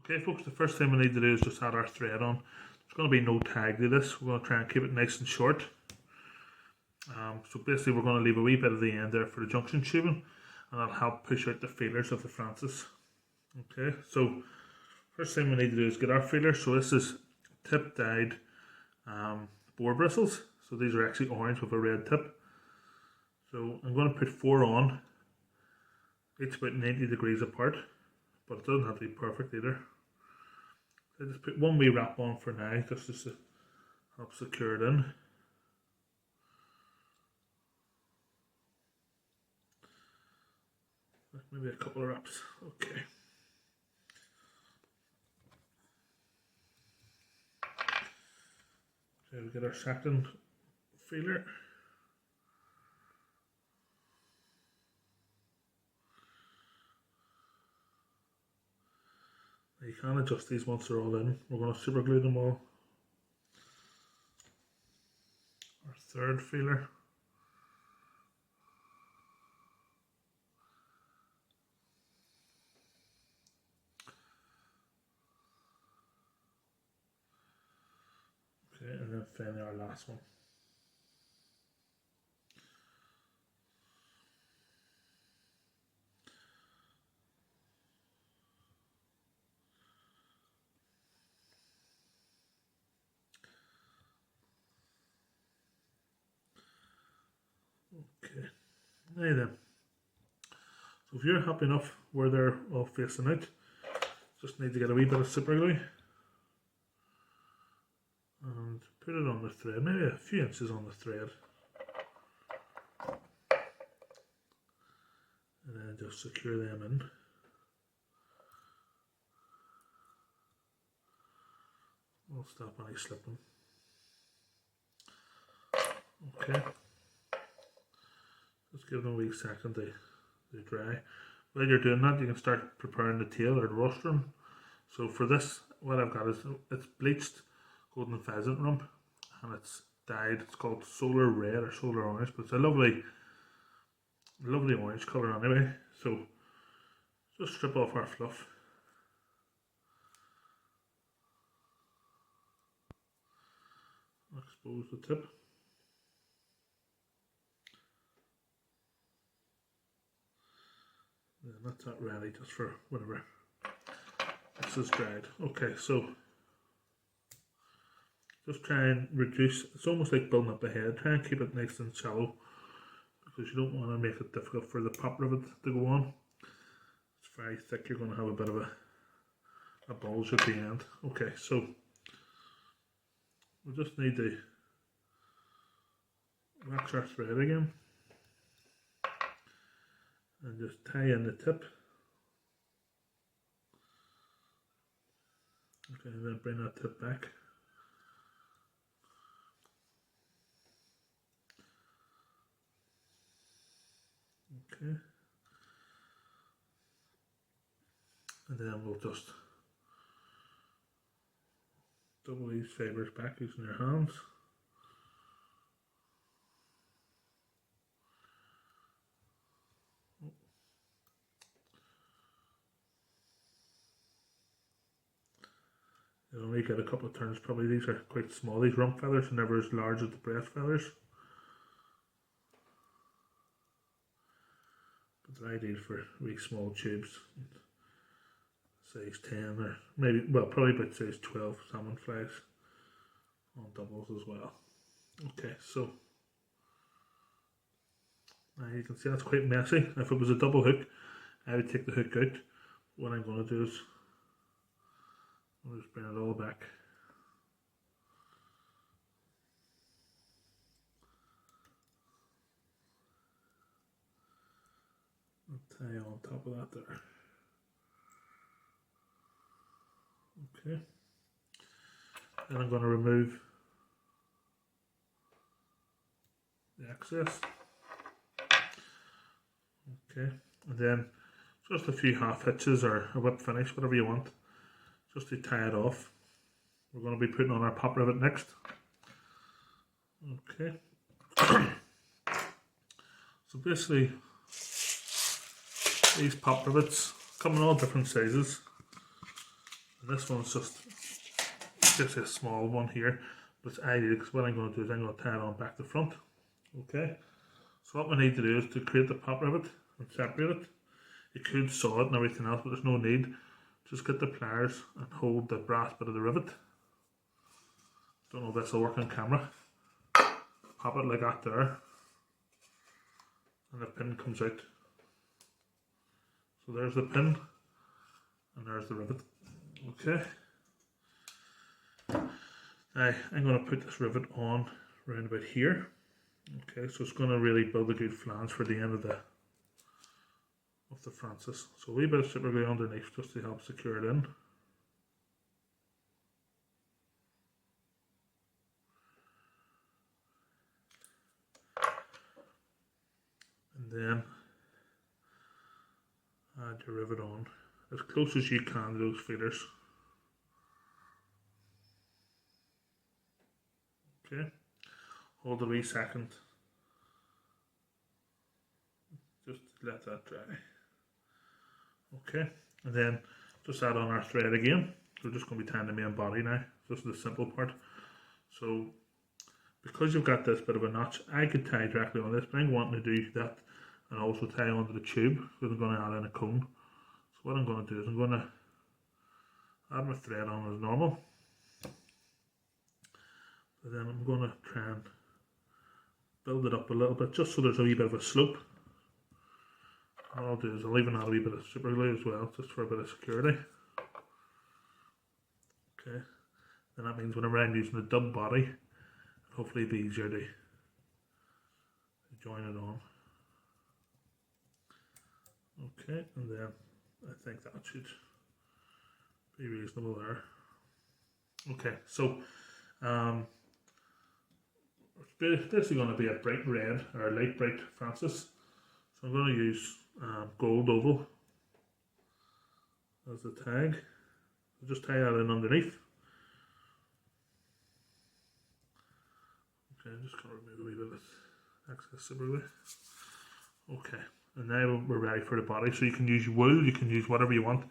Okay folks, the first thing we need to do is just add our thread on. There's going to be no tag to this. We're going to try and keep it nice and short. So basically we're going to leave a wee bit at the end there for the junction tubing, and that'll help push out the feelers of the flounces. Okay, so first thing we need to do is get our feelers. So this is tip dyed boar bristles. So these are actually orange with a red tip. So I'm going to put 4 on, each about 90 degrees apart, but it doesn't have to be perfect either. I just put one wee wrap on for now, just to help secure it in. Maybe a couple of wraps. Okay. So we get our second feeler. You can adjust these once they're all in. We're going to super glue them all. Our third feeler. Okay, and then finally our last one. Okay, now then, so if you're happy enough where they're all facing out, just need to get a wee bit of super glue and put it on the thread, maybe a few inches on the thread, and then just secure them in. We'll stop any slipping. Okay. Just give them a wee second to dry. While you're doing that, you can start preparing the tail or the rostrum. So for this, what I've got is it's bleached golden pheasant rump, and it's dyed. It's called solar red or solar orange, but it's a lovely orange colour anyway. So just strip off our fluff. Expose the tip. And that's that ready just for whenever this is dried. Okay, so just try and reduce, it's almost like building up a head, try and keep it nice and shallow, because you don't want to make it difficult for the pop rivet to go on. It's very thick, you're going to have a bit of a bulge at the end. Okay, so we just need to wax our thread again and just tie in the tip. Okay, and then bring that tip back. Okay, and then we'll just double these fibres back using your hands. You only get a couple of turns, probably. These are quite small, these rump feathers, and never as large as the breast feathers. But they're ideal for wee small tubes, size 10 or maybe, well, probably about size 12 salmon flies on doubles as well. Okay, so now you can see that's quite messy. If it was a double hook, I would take the hook out. What I'm going to do is I'll just bring it all back. I'll tie on top of that there. Okay. Then I'm going to remove the excess. Okay, and then just a few half hitches or a whip finish, whatever you want, just to tie it off. We're going to be putting on our pop rivet next. Okay. So basically, these pop rivets come in all different sizes. And this one's just a small one here, but it's ideal because what I'm going to do is I'm going to tie it on back to front. Okay, so what we need to do is to create the pop rivet and separate it. You could saw it and everything else, but there's no need. Just get the pliers and hold the brass bit of the rivet. Don't know if this will work on camera. Pop it like that there, and the pin comes out. So there's the pin, and there's the rivet. Okay. Now I'm going to put this rivet on around about here. Okay, so it's going to really build a good flange for the end of the Francis. So a wee bit of super glue underneath just to help secure it in. And then add your rivet on as close as you can to those feeders. Okay, hold a wee second, just let that dry. Okay, and then just add on our thread again. We're just going to be tying the main body now, just the simple part. So because you've got this bit of a notch, I could tie directly on this, but I'm wanting to do that and also tie onto the tube because I'm going to add in a cone. So what I'm going to do is I'm going to add my thread on as normal. But then I'm going to try and build it up a little bit just so there's a wee bit of a slope. What I'll do is I'll even add a wee bit of super glue as well, just for a bit of security. Okay, then that means whenever I'm using the dub body, hopefully it'll be easier to join it on. Okay, and then I think that should be reasonable there. Okay, so it's basically going to be a bright red or a light bright Francis. So I'm going to use gold oval as the tag. I'll just tie that in underneath. Okay, I'm just going to remove a wee bit of excess super glue. Okay, and now we're ready for the body. So you can use wool, you can use whatever you want.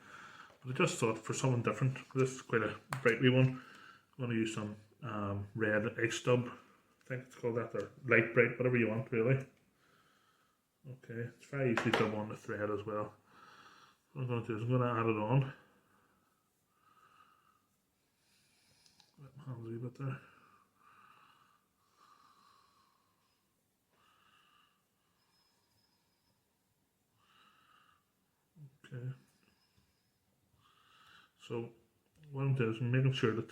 But I just thought for something different, this is quite a bright wee one. I'm going to use some red ice stub. I think it's called that, or light bright, whatever you want really. Okay, it's very easy to dub on the thread as well. What I'm going to do is I'm going to add it on. Wet my hands a wee bit there. Okay. So what I'm doing is I'm making sure that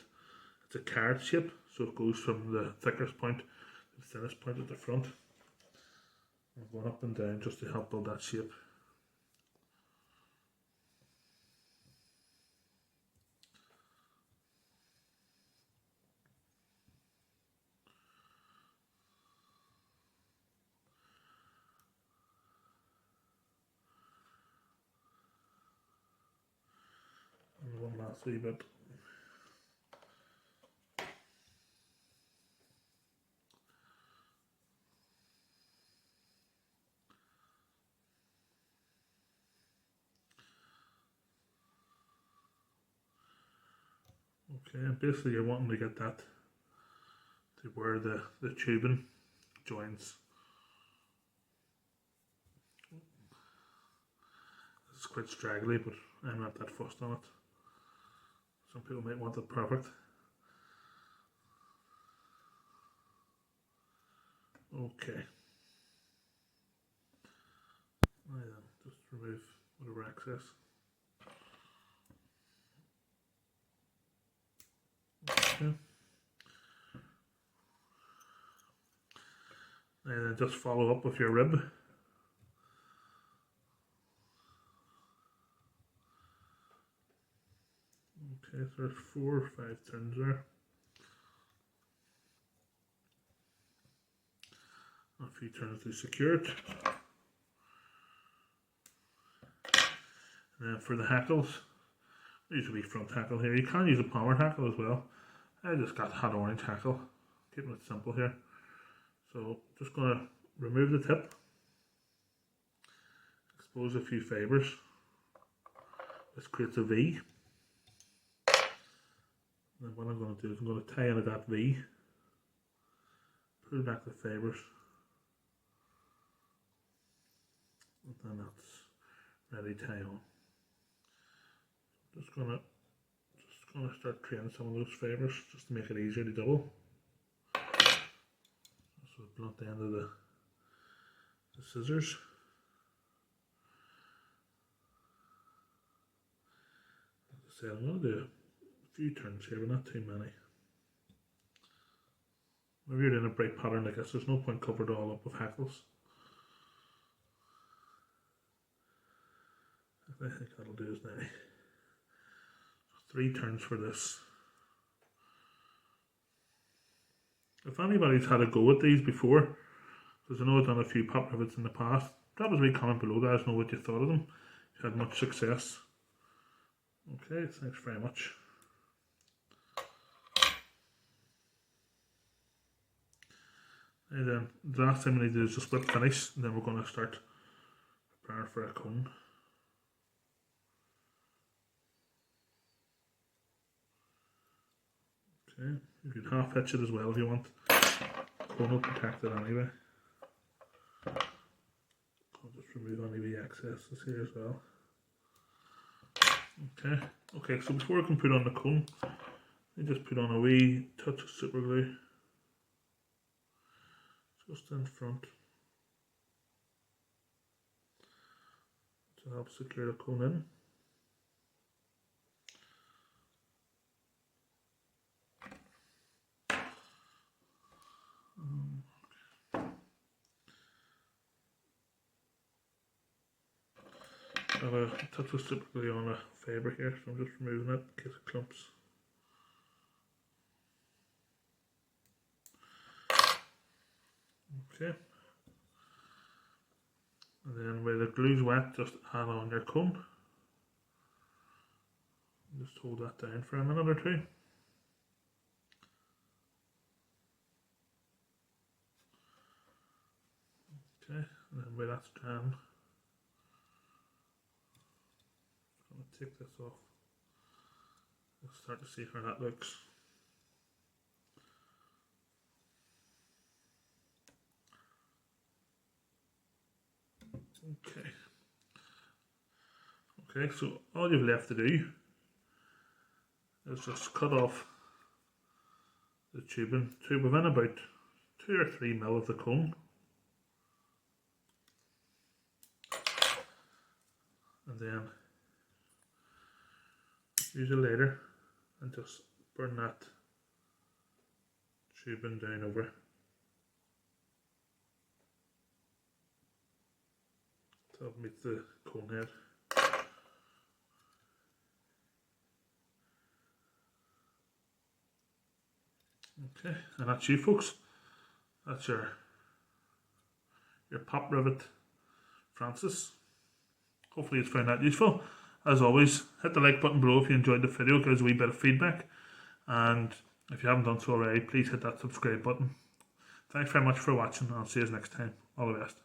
it's a card shape, so it goes from the thickest point to the thinnest point at the front. I'm going up and down just to help build that shape. And one last wee bit. Okay, and basically you're wanting to get that to where the tubing joins. It's quite straggly, but I'm not that fussed on it. Some people might want it perfect. Okay. Now then, just remove whatever excess. Okay. And then just follow up with your rib. Okay, so there's 4 or 5 turns there. A few turns to secure it. And then for the hackles, usually front hackle here. You can use a palmer hackle as well. I just got hot orange hackle, keeping it simple here. So just going to remove the tip, expose a few fibres. This creates a V. what I'm going to do is I'm going to tie in at that V, pull back the fibres, and then that's ready to tie on. Just gonna start training some of those fibres just to make it easier to double. So the blunt end of the scissors. As I said, I'm going to do a few turns here, but not too many. If you're doing a bright pattern like this, there's no point covering it all up with hackles. I think that'll do us now. 3 turns for this. If anybody's had a go at these before, because I know I've done a few pop rivets in the past, drop us a wee comment below, let us know what you thought of them. If you had much success. Okay, thanks very much. And then the last thing we need to do is just split finish, and then we're going to start preparing for a cone. Okay, you can half pitch it as well if you want. Cone will protect it anyway. I'll just remove any wee excesses here as well. Okay, so before I can put on the cone, I just put on a wee touch of super glue just in front to help secure the cone in. Got a touch of super glue on a fibre here, so I'm just removing it in case it clumps. Okay. And then where the glue's wet, just add on your cone. Just hold that down for a minute or two. Okay, and then where that's drying, I'm going to take this off. Let's start to see how that looks. Okay, so all you've left to do is just cut off the tubing to within about 2 or 3 mil of the cone, and then use a lighter and just burn that tubing down over till it meets the cone head. Okay, and that's you folks. That's your pop rivet Francis. Hopefully you found that useful. As always, hit the like button below if you enjoyed the video, give us a wee bit of feedback, and if you haven't done so already, please hit that subscribe button. Thanks very much for watching, and I'll see you next time. All the best.